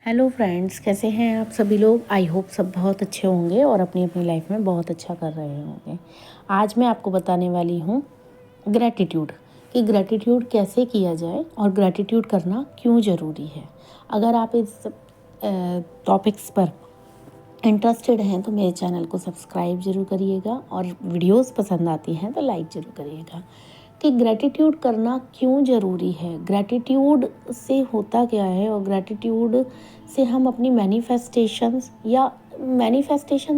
Hello friends, कैसे हैं आप सभी लोग। आई होप सब बहुत अच्छे होंगे और अपनी अपनी लाइफ में बहुत अच्छा कर रहे होंगे। आज मैं आपको बताने वाली हूँ ग्रैटिट्यूड कि ग्रैटिट्यूड कैसे किया जाए और ग्रैटिट्यूड करना क्यों ज़रूरी है। अगर आप इस टॉपिक्स पर इंटरेस्टेड हैं तो मेरे चैनल को सब्सक्राइब ज़रूर करिएगा और वीडियोस पसंद आती हैं तो लाइक ज़रूर करिएगा कि ग्रैटिट्यूड करना क्यों ज़रूरी है। ग्रैटिट्यूड से होता क्या है और ग्रैटिट्यूड से हम अपनी मैनिफेस्टेशन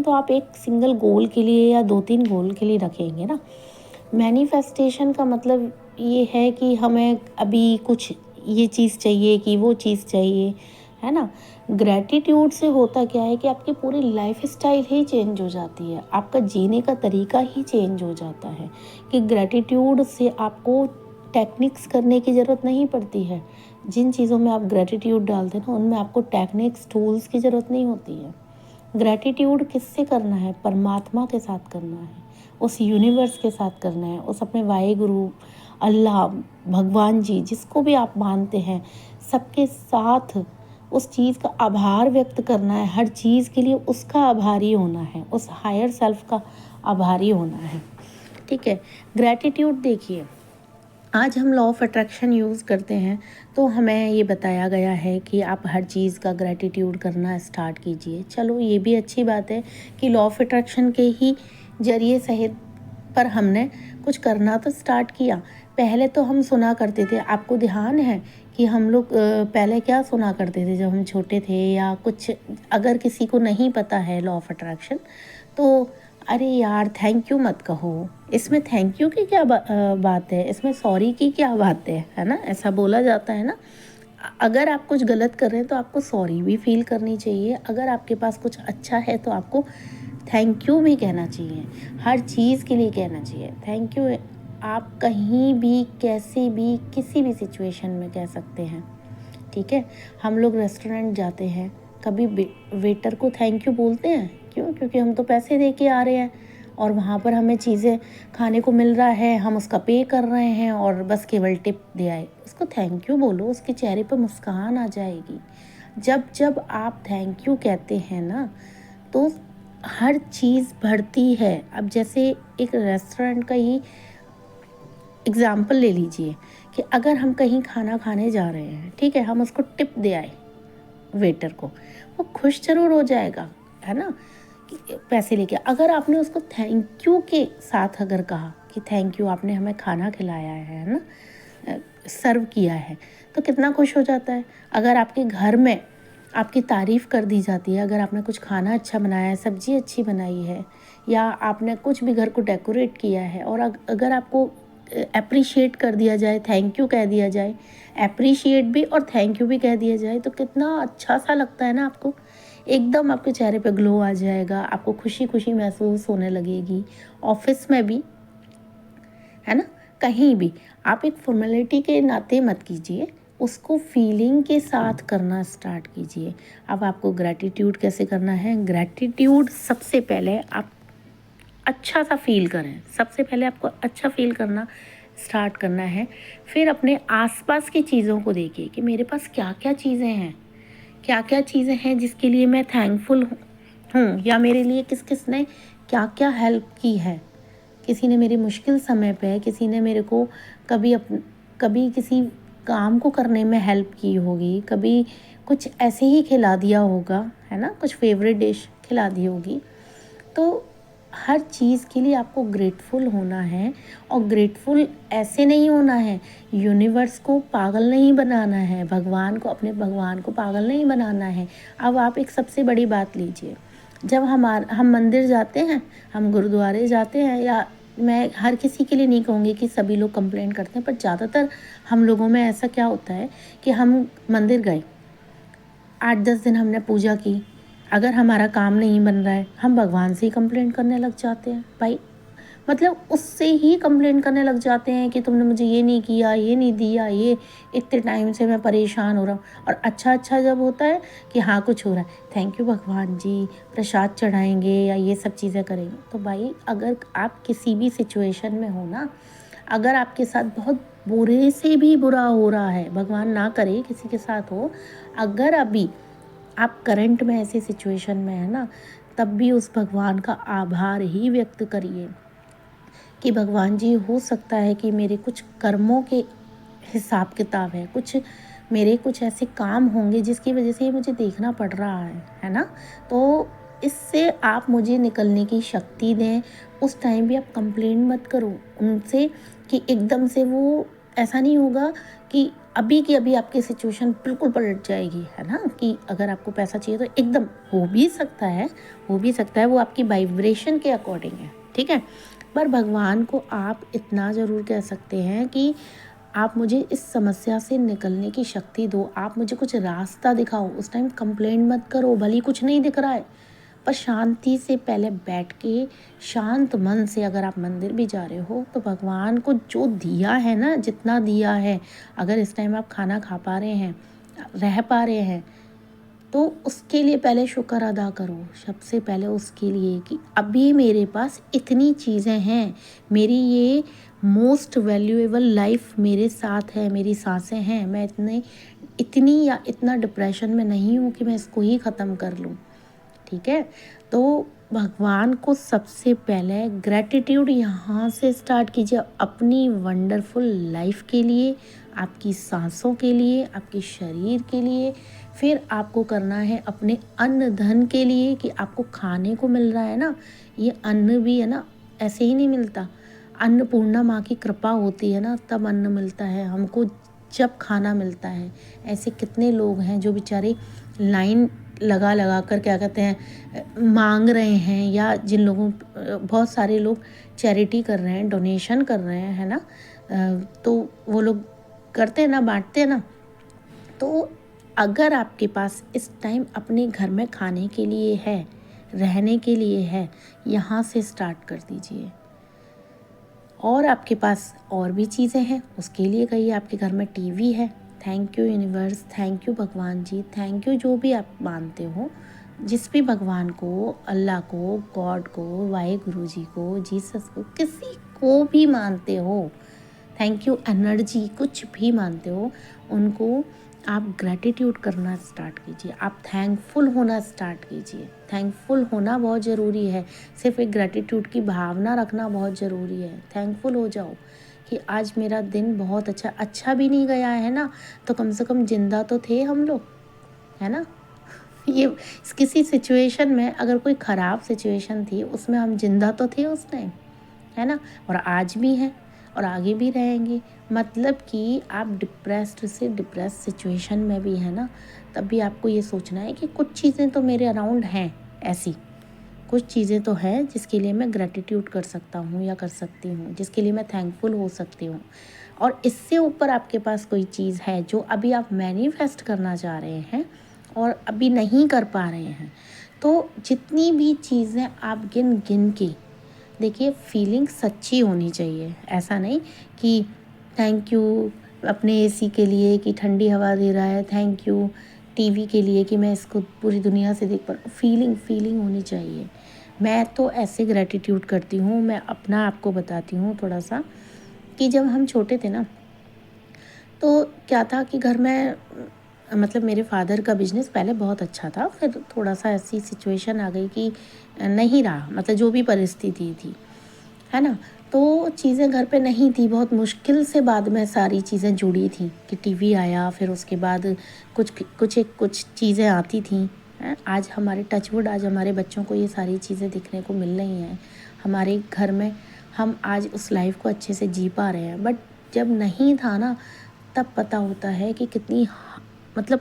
तो आप एक सिंगल गोल के लिए या 2-3 गोल के लिए रखेंगे ना। मैनिफेस्टेशन का मतलब ये है कि हमें अभी कुछ ये चीज़ चाहिए कि वो चीज़ चाहिए, है ना। ग्रैटिट्यूड से होता क्या है कि आपकी पूरी लाइफ स्टाइल ही चेंज हो जाती है, आपका जीने का तरीका ही चेंज हो जाता है। कि ग्रैटिट्यूड से आपको टेक्निक्स करने की ज़रूरत नहीं पड़ती है। जिन चीज़ों में आप ग्रैटिट्यूड डालते हैं ना उनमें आपको टेक्निक्स टूल्स की ज़रूरत नहीं होती है। ग्रैटिट्यूड किससे करना है? परमात्मा के साथ करना है, उस यूनिवर्स के साथ करना है, उस अपने वाहेगुरु, अल्लाह, भगवान जी, जिसको भी आप मानते हैं, सबके साथ उस चीज़ का आभार व्यक्त करना है। हर चीज़ के लिए उसका आभारी होना है, उस हायर सेल्फ का आभारी होना है। ठीक है। ग्रैटिट्यूड देखिए, आज हम लॉ ऑफ अट्रैक्शन यूज़ करते हैं तो हमें ये बताया गया है कि आप हर चीज़ का ग्रैटिट्यूड करना स्टार्ट कीजिए। चलो, ये भी अच्छी बात है कि लॉ ऑफ अट्रैक्शन के ही जरिए सहित पर हमने कुछ करना तो स्टार्ट किया। पहले तो हम सुना करते थे, आपको ध्यान है कि हम लोग पहले क्या सुना करते थे जब हम छोटे थे या कुछ, अगर किसी को नहीं पता है लॉ ऑफ अट्रैक्शन तो अरे यार थैंक यू मत कहो, इसमें थैंक यू की क्या बात है, इसमें सॉरी की क्या बात है ना। ऐसा बोला जाता है ना। अगर आप कुछ गलत कर रहे हैं तो आपको सॉरी भी फील करनी चाहिए। अगर आपके पास कुछ अच्छा है तो आपको थैंक यू भी कहना चाहिए। हर चीज़ के लिए कहना चाहिए थैंक यू। आप कहीं भी, कैसे भी, किसी भी सिचुएशन में कह सकते हैं। ठीक है। हम लोग रेस्टोरेंट जाते हैं, कभी वेटर को थैंक यू बोलते हैं? क्यों? क्योंकि हम तो पैसे दे के आ रहे हैं और वहाँ पर हमें चीज़ें खाने को मिल रहा है, हम उसका पे कर रहे हैं और बस केवल टिप दे आए। उसको थैंक यू बोलो, उसके चेहरे पर मुस्कान आ जाएगी। जब जब आप थैंक यू कहते हैं ना तो हर चीज़ बढ़ती है। अब जैसे एक रेस्टोरेंट का ही एग्ज़ाम्पल ले लीजिए कि अगर हम कहीं खाना खाने जा रहे हैं, ठीक है, हम उसको टिप दे आए वेटर को, वो खुश ज़रूर हो जाएगा, है ना, कि पैसे लेके। अगर आपने उसको थैंक यू के साथ अगर कहा कि थैंक यू, आपने हमें खाना खिलाया है ना, सर्व किया है, तो कितना खुश हो जाता है। अगर आपके घर में आपकी तारीफ़ कर दी जाती है, अगर आपने कुछ खाना अच्छा बनाया है, सब्ज़ी अच्छी बनाई है, या आपने कुछ भी घर को डेकोरेट किया है और अगर आपको अप्रिशिएट कर दिया जाए, थैंक यू कह दिया जाए, अप्रिशिएट भी और थैंक यू भी कह दिया जाए, तो कितना अच्छा सा लगता है ना आपको। एकदम आपके चेहरे पे ग्लो आ जाएगा, आपको खुशी खुशी महसूस होने लगेगी। ऑफिस में भी, है ना, कहीं भी आप एक फॉर्मेलिटी के नाते मत कीजिए, उसको फीलिंग के साथ करना स्टार्ट कीजिए। अब आपको ग्रैटिट्यूड कैसे करना है? ग्रैटिट्यूड सबसे पहले आप अच्छा सा फील करें। सबसे पहले आपको अच्छा फील करना स्टार्ट करना है। फिर अपने आसपास की चीज़ों को देखिए कि मेरे पास क्या क्या चीज़ें हैं, क्या क्या चीज़ें हैं जिसके लिए मैं थैंकफुल हूँ, या मेरे लिए किस किस ने क्या क्या हेल्प की है। किसी ने मेरी मुश्किल समय पे, किसी ने मेरे को कभी किसी काम को करने में हेल्प की होगी, कभी कुछ ऐसे ही खिला दिया होगा, है ना, कुछ फेवरेट डिश खिला दी होगी। तो हर चीज़ के लिए आपको ग्रेटफुल होना है और ग्रेटफुल ऐसे नहीं होना है, यूनिवर्स को पागल नहीं बनाना है, भगवान को, अपने भगवान को पागल नहीं बनाना है। अब आप एक सबसे बड़ी बात लीजिए, जब हम मंदिर जाते हैं, हम गुरुद्वारे जाते हैं, या मैं हर किसी के लिए नहीं कहूँगी कि सभी लोग कंप्लेंट करते हैं, पर ज़्यादातर हम लोगों में ऐसा क्या होता है कि हम मंदिर गए, 8-10 दिन हमने पूजा की, अगर हमारा काम नहीं बन रहा है हम भगवान से ही कंप्लेंट करने लग जाते हैं। भाई मतलब उससे ही कंप्लेंट करने लग जाते हैं कि तुमने मुझे ये नहीं किया, ये नहीं दिया, ये इतने टाइम से मैं परेशान हो रहा हूँ। और अच्छा जब होता है कि हाँ कुछ हो रहा है, थैंक यू भगवान जी, प्रसाद चढ़ाएंगे या ये सब चीज़ें करेंगे। तो भाई अगर आप किसी भी सिचुएशन में हो ना, अगर आपके साथ बहुत बुरे से भी बुरा हो रहा है, भगवान ना करे किसी के साथ हो, अगर अभी आप करंट में ऐसी सिचुएशन में है ना, तब भी उस भगवान का आभार ही व्यक्त करिए कि भगवान जी, हो सकता है कि मेरे कुछ कर्मों के हिसाब किताब है, कुछ मेरे कुछ ऐसे काम होंगे जिसकी वजह से ये मुझे देखना पड़ रहा है ना। तो इससे आप मुझे निकलने की शक्ति दें। उस टाइम भी आप कंप्लेंट मत करो उनसे कि एकदम से वो ऐसा नहीं होगा कि अभी की अभी आपकी सिचुएशन बिल्कुल पलट जाएगी, है ना, कि अगर आपको पैसा चाहिए तो एकदम हो भी सकता है, वो आपकी वाइब्रेशन के अकॉर्डिंग है, ठीक है। पर भगवान को आप इतना ज़रूर कह सकते हैं कि आप मुझे इस समस्या से निकलने की शक्ति दो, आप मुझे कुछ रास्ता दिखाओ। उस टाइम कंप्लेंट मत करो, भले ही कुछ नहीं दिख रहा है, पर शांति से पहले बैठ के शांत मन से अगर आप मंदिर भी जा रहे हो तो भगवान को जो दिया है ना, जितना दिया है, अगर इस टाइम आप खाना खा पा रहे हैं, रह पा रहे हैं, तो उसके लिए पहले शुक्र अदा करो। सबसे पहले उसके लिए कि अभी मेरे पास इतनी चीज़ें हैं, मेरी ये मोस्ट वैल्यूएबल लाइफ मेरे साथ है, मेरी सांसें हैं, मैं इतनी या इतना डिप्रेशन में नहीं हूँ कि मैं इसको ही ख़त्म कर लूँ, ठीक है। तो भगवान को सबसे पहले ग्रैटिट्यूड यहाँ से स्टार्ट कीजिए, अपनी वंडरफुल लाइफ के लिए, आपकी सांसों के लिए, आपके शरीर के लिए। फिर आपको करना है अपने अन्न धन के लिए कि आपको खाने को मिल रहा है ना, ये अन्न भी है ना ऐसे ही नहीं मिलता। अन्नपूर्णा माँ की कृपा होती है ना, तब अन्न मिलता है हमको, जब खाना मिलता है। ऐसे कितने लोग हैं जो बेचारे लाइन लगा लगा कर क्या कहते हैं मांग रहे हैं, या जिन लोगों बहुत सारे लोग चैरिटी कर रहे हैं, डोनेशन कर रहे हैं, है ना। तो वो लोग करते हैं ना, बांटते हैं ना। तो अगर आपके पास इस टाइम अपने घर में खाने के लिए है, रहने के लिए है, यहाँ से स्टार्ट कर दीजिए। और आपके पास और भी चीज़ें हैं, उसके लिए कहिए। आपके घर में टीवी है, thank you universe, thank you भगवान जी, थैंक यू जो भी आप मानते हो, जिस भी भगवान को, अल्लाह को, गॉड को, वाहेगुरु जी को, जीसस को, किसी को भी मानते हो, थैंक यू एनर्जी, कुछ भी मानते हो, उनको आप ग्रैटिट्यूड करना स्टार्ट कीजिए, आप थैंकफुल होना स्टार्ट कीजिए। थैंकफुल होना बहुत ज़रूरी है, सिर्फ एक ग्रैटिट्यूड की भावना रखना बहुत ज़रूरी है। थैंकफुल हो जाओ कि आज मेरा दिन बहुत अच्छा भी नहीं गया है ना, तो कम से कम जिंदा तो थे हम लोग, है ना। ये किसी सिचुएशन में अगर कोई ख़राब सिचुएशन थी, उसमें हम जिंदा तो थे उस टाइम, है ना, और आज भी हैं और आगे भी रहेंगे। मतलब कि आप डिप्रेस्ड से डिप्रेस सिचुएशन में भी है ना, तब भी आपको ये सोचना है कि कुछ चीज़ें तो मेरे अराउंड हैं, ऐसी कुछ चीज़ें तो हैं जिसके लिए मैं ग्रैटिट्यूड कर सकता हूँ या कर सकती हूँ, जिसके लिए मैं थैंकफुल हो सकती हूँ। और इससे ऊपर आपके पास कोई चीज़ है जो अभी आप मैनिफेस्ट करना चाह रहे हैं और अभी नहीं कर पा रहे हैं, तो जितनी भी चीज़ें आप गिन गिन के देखिए, फीलिंग सच्ची होनी चाहिए। ऐसा नहीं कि थैंक यू अपने एसी के लिए कि ठंडी हवा दे रहा है, थैंक यू टीवी के लिए कि मैं इसको पूरी दुनिया से देख पा रहा हूँ। फीलिंग होनी चाहिए। मैं तो ऐसे ग्रैटिट्यूड करती हूँ, मैं अपना आपको बताती हूँ थोड़ा सा, कि जब हम छोटे थे ना, तो क्या था कि घर में मतलब मेरे फादर का बिज़नेस पहले बहुत अच्छा था, फिर थोड़ा सा ऐसी सिचुएशन आ गई कि नहीं रहा, मतलब जो भी परिस्थिति थी, है ना। तो चीज़ें घर पे नहीं थी, बहुत मुश्किल से बाद में सारी चीज़ें जुड़ी थी कि टीवी आया, फिर उसके बाद कुछ चीज़ें आती थी, हैं। आज हमारे टचवुड, आज हमारे बच्चों को ये सारी चीज़ें दिखने को मिल रही हैं हमारे घर में। हम आज उस लाइफ को अच्छे से जी पा रहे हैं, बट जब नहीं था ना, तब पता होता है कि मतलब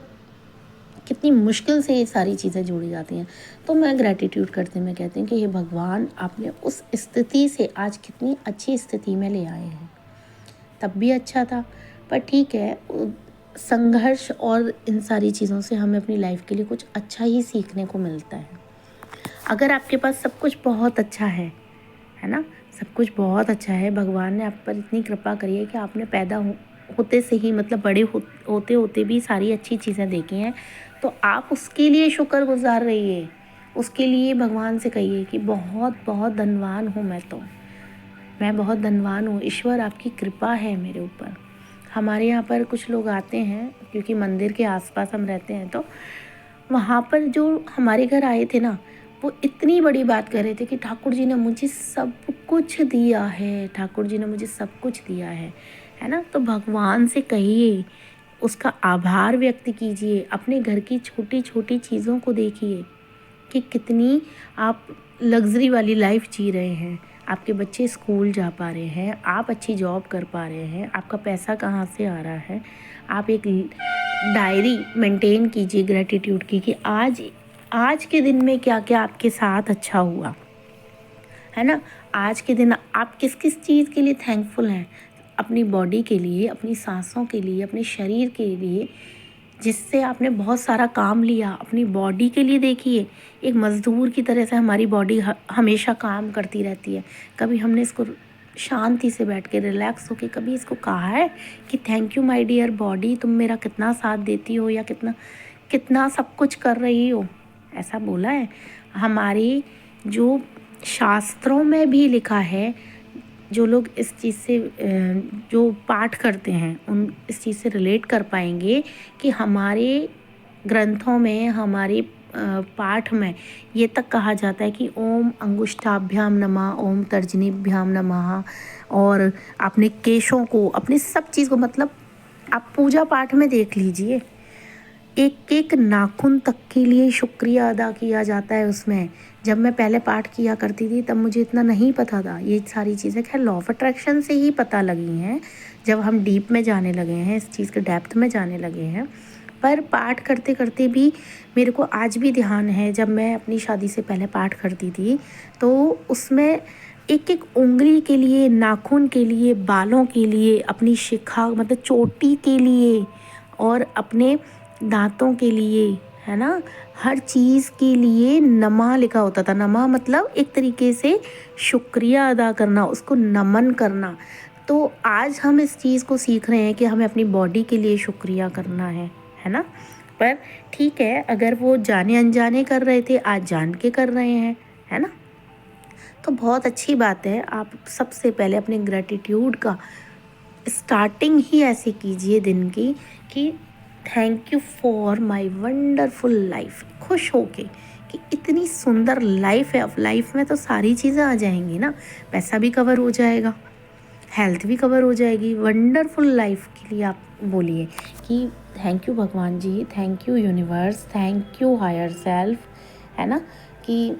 कितनी मुश्किल से ये सारी चीज़ें जोड़ी जाती हैं। तो मैं ग्रैटिट्यूड करते मैं कहती हूँ कि हे भगवान, आपने उस स्थिति से आज कितनी अच्छी स्थिति में ले आए हैं। तब भी अच्छा था, पर ठीक है, संघर्ष और इन सारी चीज़ों से हमें अपनी लाइफ के लिए कुछ अच्छा ही सीखने को मिलता है। अगर आपके पास सब कुछ बहुत अच्छा है ना, सब कुछ बहुत अच्छा है, भगवान ने आप पर इतनी कृपा करी है कि आपने होते से ही, मतलब बड़े होते होते भी सारी अच्छी चीज़ें देखी हैं, तो आप उसके लिए शुक्रगुजार रहिए। उसके लिए भगवान से कहिए कि बहुत बहुत धनवान हूँ मैं बहुत धनवान हूँ, ईश्वर आपकी कृपा है मेरे ऊपर। हमारे यहाँ पर कुछ लोग आते हैं, क्योंकि मंदिर के आसपास हम रहते हैं, तो वहाँ पर जो हमारे घर आए थे ना, वो इतनी बड़ी बात कर रहे थे कि ठाकुर जी ने मुझे सब कुछ दिया है, ठाकुर जी ने मुझे सब कुछ दिया है ना। तो भगवान से कहिए, उसका आभार व्यक्त कीजिए, अपने घर की छोटी छोटी चीज़ों को देखिए कि कितनी आप लग्जरी वाली लाइफ जी रहे हैं। आपके बच्चे स्कूल जा पा रहे हैं, आप अच्छी जॉब कर पा रहे हैं, आपका पैसा कहाँ से आ रहा है। आप एक डायरी मेंटेन कीजिए ग्रेटिट्यूड की कि आज आज के दिन में क्या क्या आपके साथ अच्छा हुआ, है ना। आज के दिन आप किस किस चीज़ के लिए थैंकफुल हैं। अपनी बॉडी के लिए, अपनी सांसों के लिए, अपने शरीर के लिए, जिससे आपने बहुत सारा काम लिया। अपनी बॉडी के लिए देखिए, एक मज़दूर की तरह से हमारी बॉडी हमेशा काम करती रहती है। कभी हमने इसको शांति से बैठ के रिलैक्स होके कभी इसको कहा है कि thank you my dear body, तुम मेरा कितना साथ देती हो या कितना कितना सब कुछ कर रही हो, ऐसा बोला है। हमारी जो शास्त्रों में भी लिखा है, जो लोग इस चीज़ से जो पाठ करते हैं उन इस चीज़ से रिलेट कर पाएंगे कि हमारे ग्रंथों में, हमारे पाठ में ये तक कहा जाता है कि ओम अंगुष्ठाभ्याम नमः, ओम तर्जनीभ्याम नमः। और अपने केशों को, अपने सब चीज़ को, मतलब आप पूजा पाठ में देख लीजिए, एक एक नाखून तक के लिए शुक्रिया अदा किया जाता है उसमें। जब मैं पहले पाठ किया करती थी तब मुझे इतना नहीं पता था। ये सारी चीज़ें खैर लॉ ऑफ अट्रैक्शन से ही पता लगी हैं, जब हम डीप में जाने लगे हैं, इस चीज़ के डेप्थ में जाने लगे हैं। पर पाठ करते करते भी मेरे को आज भी ध्यान है, जब मैं अपनी शादी से पहले पाठ करती थी तो उसमें एक एक उंगली के लिए, नाखून के लिए, बालों के लिए, अपनी शिखा मतलब चोटी के लिए और अपने दांतों के लिए, है ना, हर चीज़ के लिए नमा लिखा होता था। नमा मतलब एक तरीके से शुक्रिया अदा करना, उसको नमन करना। तो आज हम इस चीज़ को सीख रहे हैं कि हमें अपनी बॉडी के लिए शुक्रिया करना है ना। पर ठीक है, अगर वो जाने अनजाने कर रहे थे, आज जान के कर रहे हैं, है ना। तो बहुत अच्छी बात है। आप सबसे पहले अपने ग्रेटिट्यूड का स्टार्टिंग ही ऐसे कीजिए दिन की कि thank you for my wonderful life, खुश होके कि इतनी सुंदर लाइफ है। अब लाइफ में तो सारी चीज़ें आ जाएंगी ना, पैसा भी कवर हो जाएगा, हेल्थ भी कवर हो जाएगी। वंडरफुल लाइफ के लिए आप बोलिए कि थैंक यू भगवान ji, thank you universe, thank you higher self, है ना, कि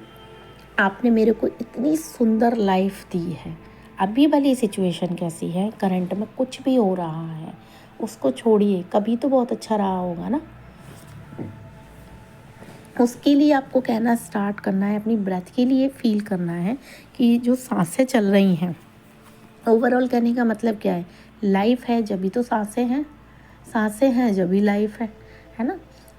आपने मेरे को इतनी सुंदर लाइफ दी है। अभी भली सिचुएशन कैसी है, करंट में कुछ भी हो रहा है, उसको छोड़िए, कभी तो बहुत अच्छा रहा होगा ना। उसके लिए आपको कहना स्टार्ट करना है, अपनी ब्रेथ के लिए फील करना है कि जो सांसें चल रही हैं, ओवरऑल कहने का मतलब क्या है, लाइफ है जब भी तो सांसें हैं, सांसें हैं जब भी लाइफ है ना।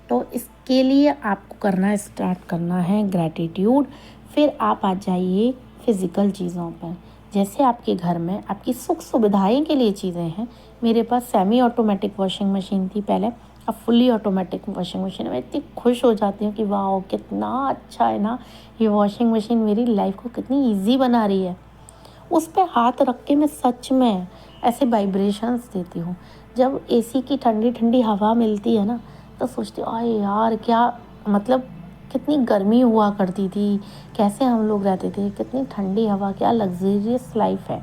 तो इसके लिए आपको करना स्टार्ट करना है ग्रैटिट्यूड। फिर आप आ जाइए फिज़िकल चीज़ों पर। जैसे आपके घर में आपकी सुख सुविधाएं के लिए चीज़ें हैं। मेरे पास सेमी ऑटोमेटिक वॉशिंग मशीन थी पहले, अब फुली ऑटोमेटिक वॉशिंग मशीन है। मैं इतनी खुश हो जाती हूँ कि वाह कितना अच्छा है ना, ये वॉशिंग मशीन मेरी लाइफ को कितनी ईजी बना रही है। उस पर हाथ रख के मैं सच में ऐसे वाइब्रेशंस देती हूँ। जब एसी की ठंडी ठंडी हवा मिलती है ना, तो सोचती हूँ अरे यार क्या, मतलब कितनी गर्मी हुआ करती थी, कैसे हम लोग रहते थे, कितनी ठंडी हवा, क्या लग्जरियस लाइफ है।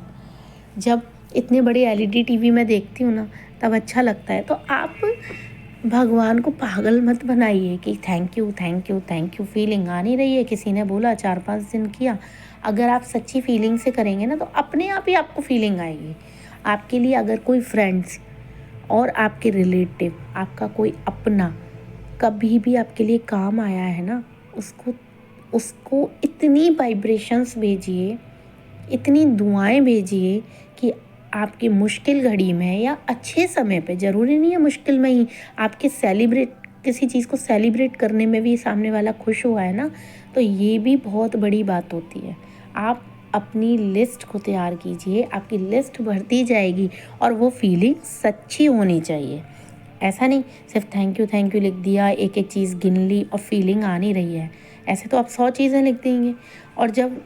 जब इतने बड़े एलईडी टीवी में देखती हूँ ना, तब अच्छा लगता है। तो आप भगवान को पागल मत बनाइए कि thank you thank you thank you. Feeling आ नहीं रही है, किसी ने बोला 4-5 दिन किया, अगर आप सच्ची फीलिंग से करेंगे ना तो अपने आप ही आपको फीलिंग आएगी। आपके लिए अगर कोई फ्रेंड्स और आपके रिलेटिव, आपका कोई अपना कभी भी आपके लिए काम आया है ना, उसको उसको इतनी वाइब्रेशंस भेजिए, इतनी दुआएं भेजिए कि आपकी मुश्किल घड़ी में या अच्छे समय पे, ज़रूरी नहीं है मुश्किल में ही, आपके सेलिब्रेट किसी चीज़ को सेलिब्रेट करने में भी सामने वाला खुश हुआ है ना, तो ये भी बहुत बड़ी बात होती है। आप अपनी लिस्ट को तैयार कीजिए, आपकी लिस्ट बढ़ती जाएगी और वो फीलिंग सच्ची होनी चाहिए। ऐसा नहीं सिर्फ थैंक यू लिख दिया, एक एक चीज़ गिन ली और फीलिंग आ नहीं रही है। ऐसे तो आप 100 चीज़ें लिख देंगे और जब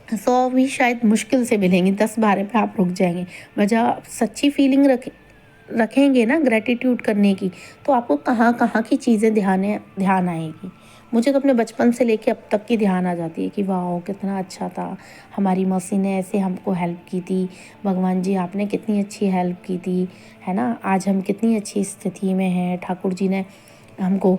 100 भी शायद मुश्किल से मिलेंगी, 10-12 पे आप रुक जाएंगे। वजह सच्ची फीलिंग रखेंगे ना ग्रैटिट्यूड करने की, तो आपको कहाँ कहाँ की चीज़ें ध्यान आएगी। मुझे तो अपने बचपन से लेके अब तक की ध्यान आ जाती है कि वाह कितना अच्छा था, हमारी मौसी ने ऐसे हमको हेल्प की थी, भगवान जी आपने कितनी अच्छी हेल्प की थी, है ना। आज हम कितनी अच्छी स्थिति में हैं, ठाकुर जी ने हमको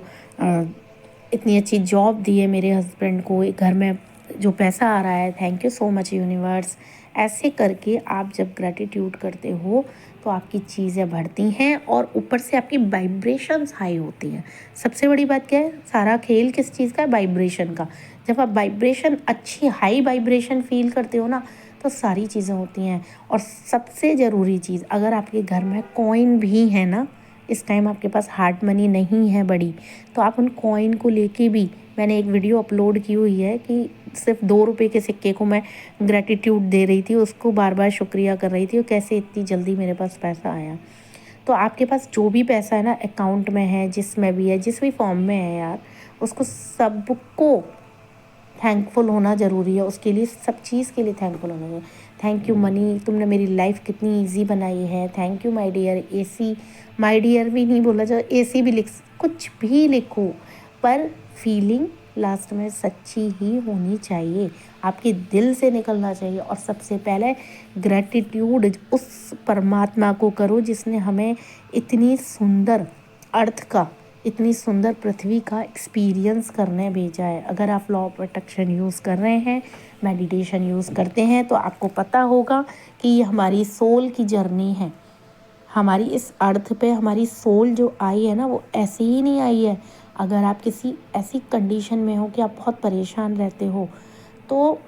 इतनी अच्छी जॉब दी है, मेरे हस्बैंड को एक घर में जो पैसा आ रहा है, thank you so much universe. ऐसे करके आप जब ग्रैटिट्यूड करते हो तो आपकी चीज़ें बढ़ती हैं और ऊपर से आपकी वाइब्रेशंस हाई होती हैं। सबसे बड़ी बात क्या है, सारा खेल किस चीज़ का है, वाइब्रेशन का। जब आप वाइब्रेशन अच्छी हाई वाइब्रेशन फील करते हो ना, तो सारी चीज़ें होती हैं। और सबसे ज़रूरी चीज़, अगर आपके घर में कॉइन भी है ना, इस टाइम आपके पास हार्ड मनी नहीं है बड़ी, तो आप उन कॉइन को लेके भी, मैंने एक वीडियो अपलोड की हुई है कि सिर्फ 2 रुपए के सिक्के को मैं ग्रैटिट्यूड दे रही थी, उसको बार बार शुक्रिया कर रही थी और कैसे इतनी जल्दी मेरे पास पैसा आया। तो आपके पास जो भी पैसा है ना, अकाउंट में है, जिसमें भी है, जिस भी फॉर्म में है यार, उसको सबको थैंकफुल होना ज़रूरी है। उसके लिए सब चीज़ के लिए थैंकफुल होना चाहिए। थैंक यू मनी, तुमने मेरी लाइफ कितनी इजी बनाई है। Thank you my dear AC, my dear भी नहीं बोला जाए, एसी भी लिख, कुछ भी लिखो, पर फीलिंग लास्ट में सच्ची ही होनी चाहिए, आपके दिल से निकलना चाहिए। और सबसे पहले ग्रैटिट्यूड उस परमात्मा को करो जिसने हमें इतनी सुंदर अर्थ का, इतनी सुंदर पृथ्वी का एक्सपीरियंस करने भेजा है। अगर आप लॉ ऑफ अट्रैक्शन यूज़ कर रहे हैं, मेडिटेशन यूज़ करते हैं, तो आपको पता होगा कि ये हमारी सोल की जर्नी है। हमारी इस अर्थ पे हमारी सोल जो आई है ना, वो ऐसे ही नहीं आई है। अगर आप किसी ऐसी कंडीशन में हो कि आप बहुत परेशान रहते हो, तो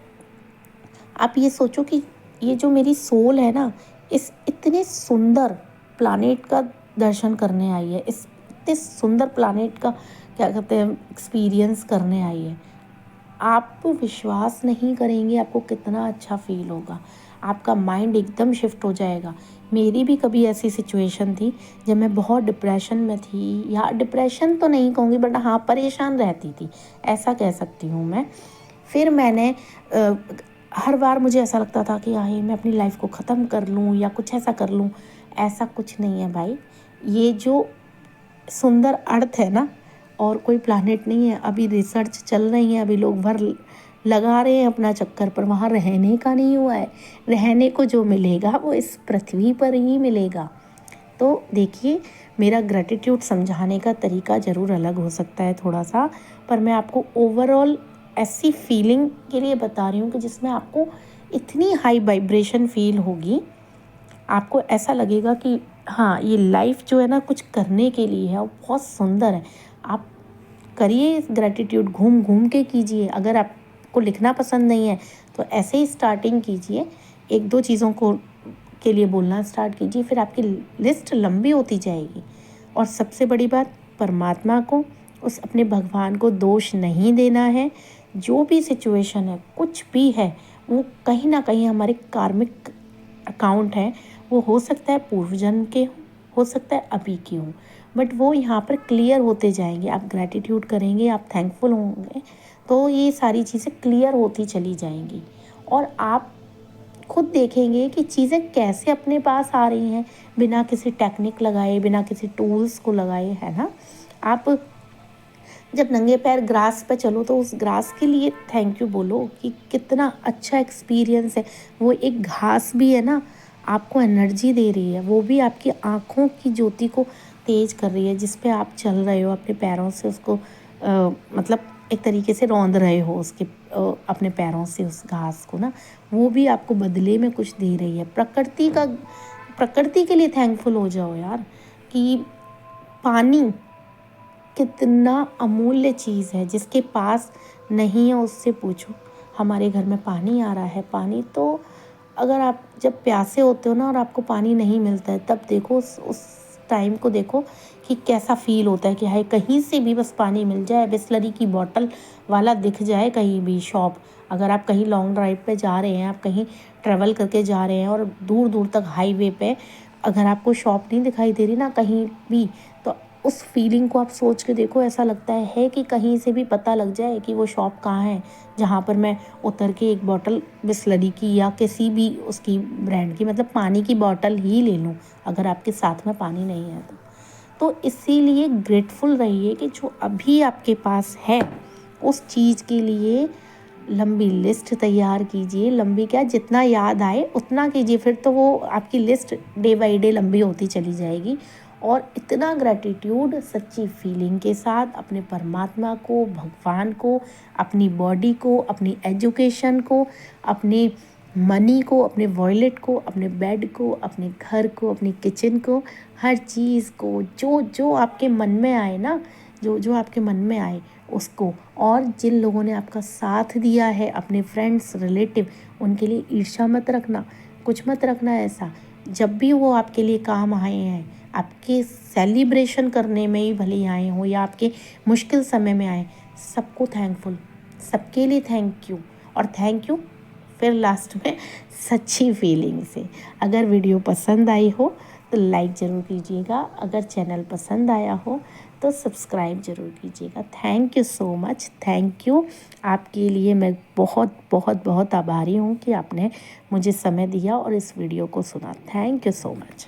आप ये सोचो कि ये जो मेरी सोल है ना, इस इतने सुंदर प्लानेट का दर्शन करने आई है, इस इतने सुंदर प्लानेट का क्या कहते हैं एक्सपीरियंस करने आई है। आप विश्वास नहीं करेंगे आपको कितना अच्छा फील होगा, आपका माइंड एकदम शिफ्ट हो जाएगा। मेरी भी कभी ऐसी सिचुएशन थी जब मैं बहुत डिप्रेशन में थी, या डिप्रेशन तो नहीं कहूँगी बट हाँ परेशान रहती थी, ऐसा कह सकती हूँ मैं। फिर मैंने हर बार मुझे ऐसा लगता था कि हाँ मैं अपनी लाइफ को ख़त्म कर लूँ या कुछ ऐसा कर लूँ। ऐसा कुछ नहीं है भाई, ये जो सुंदर अर्थ है ना, और कोई प्लानेट नहीं है। अभी रिसर्च चल रही है, अभी लोग भर लगा रहे हैं अपना चक्कर, पर वहाँ रहने का नहीं हुआ है। रहने को जो मिलेगा वो इस पृथ्वी पर ही मिलेगा। तो देखिए, मेरा ग्रैटिट्यूड समझाने का तरीका ज़रूर अलग हो सकता है थोड़ा सा, पर मैं आपको ओवरऑल ऐसी फीलिंग के लिए बता रही हूँ कि जिसमें आपको इतनी हाई वाइब्रेशन फील होगी, आपको ऐसा लगेगा कि हाँ ये लाइफ जो है ना कुछ करने के लिए है और बहुत सुंदर है। आप करिए ग्रैटिट्यूड, घूम घूम के कीजिए। अगर आपको लिखना पसंद नहीं है तो ऐसे ही स्टार्टिंग कीजिए, 1-2 चीज़ों को के लिए बोलना स्टार्ट कीजिए, फिर आपकी लिस्ट लंबी होती जाएगी। और सबसे बड़ी बात, परमात्मा को, उस अपने भगवान को दोष नहीं देना है। जो भी सिचुएशन है, कुछ भी है, वो कहीं ना कहीं हमारे कार्मिक अकाउंट है। वो हो सकता है पूर्व जन्म के हो सकता है अभी की हो, बट वो यहाँ पर क्लियर होते जाएंगे। आप ग्रैटिट्यूड करेंगे, आप थैंकफुल होंगे, तो ये सारी चीज़ें क्लियर होती चली जाएंगी। और आप खुद देखेंगे कि चीज़ें कैसे अपने पास आ रही हैं, बिना किसी टेक्निक लगाए, बिना किसी टूल्स को लगाए, है ना। आप जब नंगे पैर ग्रास पे चलो तो उस ग्रास के लिए थैंक यू बोलो कि कितना अच्छा एक्सपीरियंस है। वो एक घास भी है ना, आपको एनर्जी दे रही है, वो भी आपकी आँखों की ज्योति को तेज कर रही है, जिस पे आप चल रहे हो अपने पैरों से उसको मतलब एक तरीके से रौंद रहे हो उसके अपने पैरों से उस घास को ना, वो भी आपको बदले में कुछ दे रही है। प्रकृति के लिए थैंकफुल हो जाओ यार, कि पानी कितना अमूल्य चीज़ है। जिसके पास नहीं है उससे पूछो। हमारे घर में पानी आ रहा है, पानी तो अगर आप जब प्यासे होते हो ना और आपको पानी नहीं मिलता है, तब देखो उस टाइम को देखो कि कैसा फील होता है कि हाय कहीं से भी बस पानी मिल जाए। बिसलरी की बॉटल वाला दिख जाए कहीं भी शॉप, अगर आप कहीं लॉन्ग ड्राइव पे जा रहे हैं, आप कहीं ट्रैवल करके जा रहे हैं और दूर दूर तक हाईवे पे अगर आपको शॉप नहीं दिखाई दे रही ना कहीं भी, तो उस फीलिंग को आप सोच के देखो, ऐसा लगता है कि कहीं से भी पता लग जाए कि वो शॉप कहाँ है, जहाँ पर मैं उतर के एक बॉटल बिसलरी की या किसी भी उसकी ब्रांड की, मतलब पानी की बॉटल ही ले लूँ अगर आपके साथ में पानी नहीं है तो इसीलिए ग्रेटफुल रहिए कि जो अभी आपके पास है उस चीज़ के लिए लंबी लिस्ट तैयार कीजिए। लंबी क्या, जितना याद आए उतना कीजिए, फिर तो वो आपकी लिस्ट डे बाय डे लंबी होती चली जाएगी। और इतना ग्रैटिट्यूड सच्ची फीलिंग के साथ अपने परमात्मा को, भगवान को, अपनी बॉडी को, अपनी एजुकेशन को, अपने मनी को, अपने वॉलेट को, अपने बेड को, अपने घर को, अपनी किचन को, हर चीज़ को, जो जो आपके मन में आए ना, जो जो आपके मन में आए उसको। और जिन लोगों ने आपका साथ दिया है, अपने फ्रेंड्स, रिलेटिव, उनके लिए ईर्ष्या मत रखना, कुछ मत रखना ऐसा। जब भी वो आपके लिए काम आए हैं, आपके सेलिब्रेशन करने में ही भले आए हों या आपके मुश्किल समय में आए, सबको थैंकफुल, सबके लिए थैंक यू। और थैंक यू फिर लास्ट में सच्ची फीलिंग से। अगर वीडियो पसंद आई हो तो लाइक ज़रूर कीजिएगा, अगर चैनल पसंद आया हो तो सब्सक्राइब ज़रूर कीजिएगा। Thank you so much, thank you. आपके लिए मैं बहुत बहुत बहुत आभारी हूँ कि आपने मुझे समय दिया और इस वीडियो को सुना। Thank you so much.